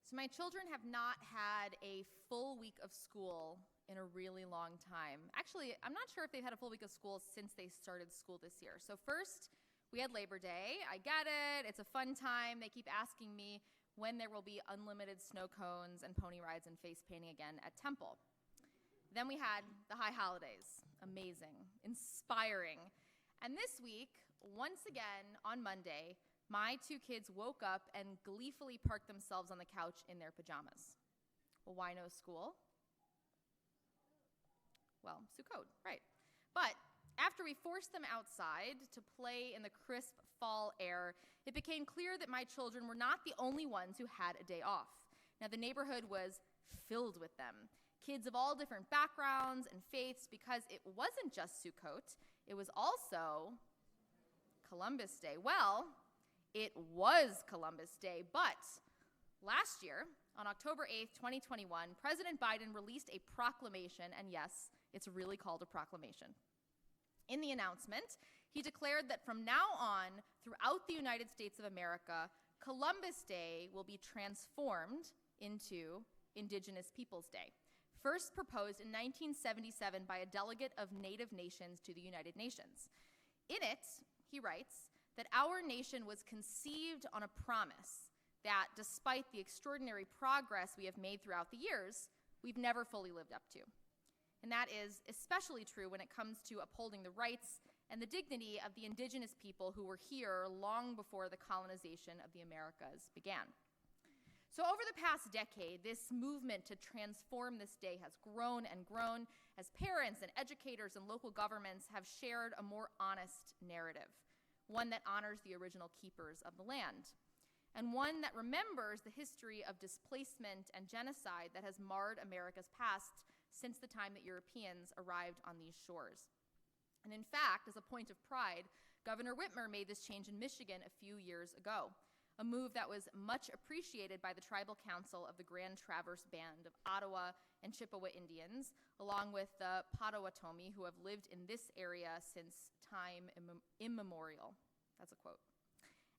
So my children have not had a full week of school in a really long time. Actually, I'm not sure if they've had a full week of school since they started school this year. So first, we had Labor Day. I get it. It's a fun time. They keep asking me when there will be unlimited snow cones and pony rides and face painting again at Temple. Then we had the high holidays. Amazing, inspiring. And this week, once again on Monday, my two kids woke up and gleefully parked themselves on the couch in their pajamas. Well, why no school? Well, Sukkot, right. But after we forced them outside to play in the crisp fall air, it became clear that my children were not the only ones who had a day off. Now, the neighborhood was filled with them. Kids of all different backgrounds and faiths, because it wasn't just Sukkot, it was also Columbus Day. Well, it was Columbus Day, but last year, on October 8th, 2021, President Biden released a proclamation, and yes, it's really called a proclamation. In the announcement, he declared that from now on, throughout the United States of America, Columbus Day will be transformed into Indigenous Peoples Day, first proposed in 1977 by a delegate of Native nations to the United Nations. In it, he writes that our nation was conceived on a promise that, despite the extraordinary progress we have made throughout the years, we've never fully lived up to. And that is especially true when it comes to upholding the rights and the dignity of the indigenous people who were here long before the colonization of the Americas began. So over the past decade, this movement to transform this day has grown and grown as parents and educators and local governments have shared a more honest narrative, one that honors the original keepers of the land, and one that remembers the history of displacement and genocide that has marred America's past since the time that Europeans arrived on these shores. And in fact, as a point of pride, Governor Whitmer made this change in Michigan a few years ago, a move that was much appreciated by the Tribal Council of the Grand Traverse Band of Ottawa and Chippewa Indians, along with the Potawatomi, who have lived in this area since time immemorial. That's a quote.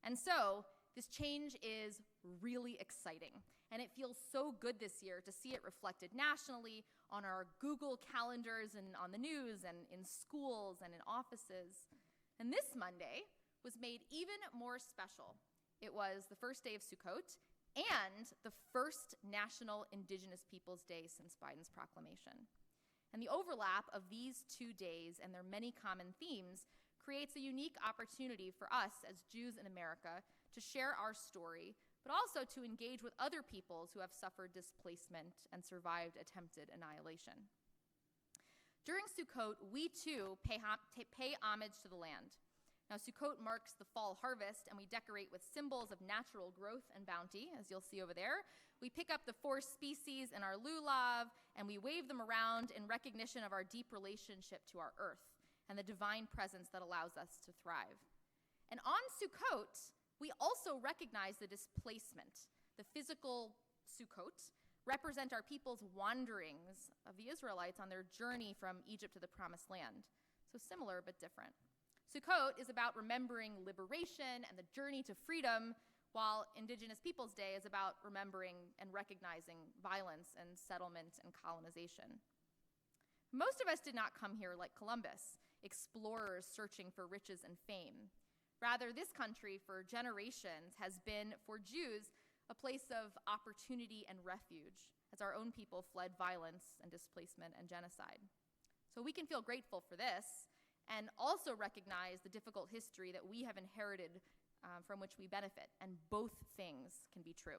And so, this change is really exciting, and it feels so good this year to see it reflected nationally on our Google calendars and on the news and in schools and in offices. And this Monday was made even more special. It was the first day of Sukkot and the first National Indigenous Peoples Day since Biden's proclamation. And the overlap of these 2 days and their many common themes creates a unique opportunity for us as Jews in America to share our story, but also to engage with other peoples who have suffered displacement and survived attempted annihilation. During Sukkot, we too pay homage to the land. Now, Sukkot marks the fall harvest, and we decorate with symbols of natural growth and bounty, as you'll see over there. We pick up the 4 species in our lulav, and we wave them around in recognition of our deep relationship to our earth and the divine presence that allows us to thrive. And on Sukkot, we also recognize the displacement. The physical Sukkot represent our people's wanderings of the Israelites on their journey from Egypt to the Promised Land. So similar but different. Sukkot is about remembering liberation and the journey to freedom, while Indigenous Peoples Day is about remembering and recognizing violence and settlement and colonization. Most of us did not come here like Columbus, explorers searching for riches and fame. Rather, this country for generations has been, for Jews, a place of opportunity and refuge as our own people fled violence and displacement and genocide. So we can feel grateful for this and also recognize the difficult history that we have inherited from which we benefit, and both things can be true.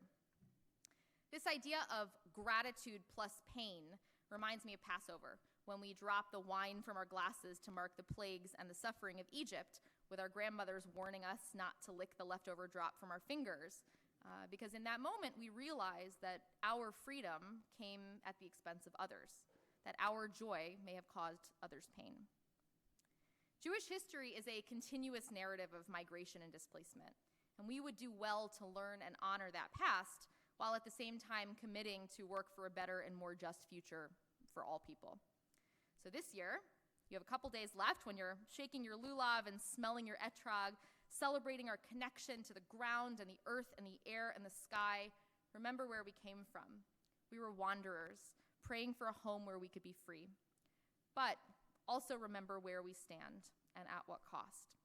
This idea of gratitude plus pain reminds me of Passover, when we drop the wine from our glasses to mark the plagues and the suffering of Egypt, with our grandmothers warning us not to lick the leftover drop from our fingers, because in that moment we realized that our freedom came at the expense of others, that our joy may have caused others pain. Jewish history is a continuous narrative of migration and displacement, and we would do well to learn and honor that past, while at the same time committing to work for a better and more just future for all people. So this year, you have a couple days left when you're shaking your lulav and smelling your etrog, celebrating our connection to the ground and the earth and the air and the sky. remember where we came from. We were wanderers, praying for a home where we could be free. But also remember where we stand and at what cost.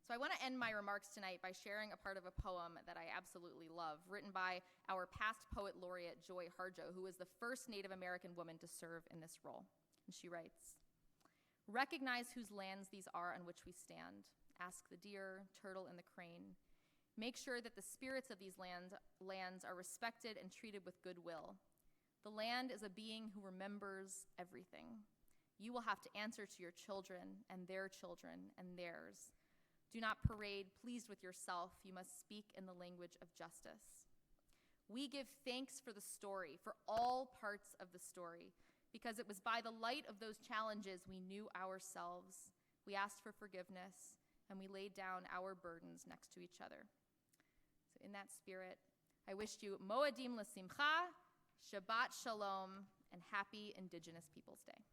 So I want to end my remarks tonight by sharing a part of a poem that I absolutely love, written by our past poet laureate, Joy Harjo, who was the first Native American woman to serve in this role. And she writes, "Recognize whose lands these are on which we stand. Ask the deer, turtle, and the crane. Make sure that the spirits of these lands are respected and treated with goodwill. The land is a being who remembers everything. You will have to answer to your children and their children and theirs. Do not parade pleased with yourself. You must speak in the language of justice. We give thanks for the story, for all parts of the story, because it was by the light of those challenges we knew ourselves. We asked for forgiveness, and we laid down our burdens next to each other." So in that spirit, I wish you Moedim L'Simcha, Shabbat Shalom, and happy Indigenous Peoples Day.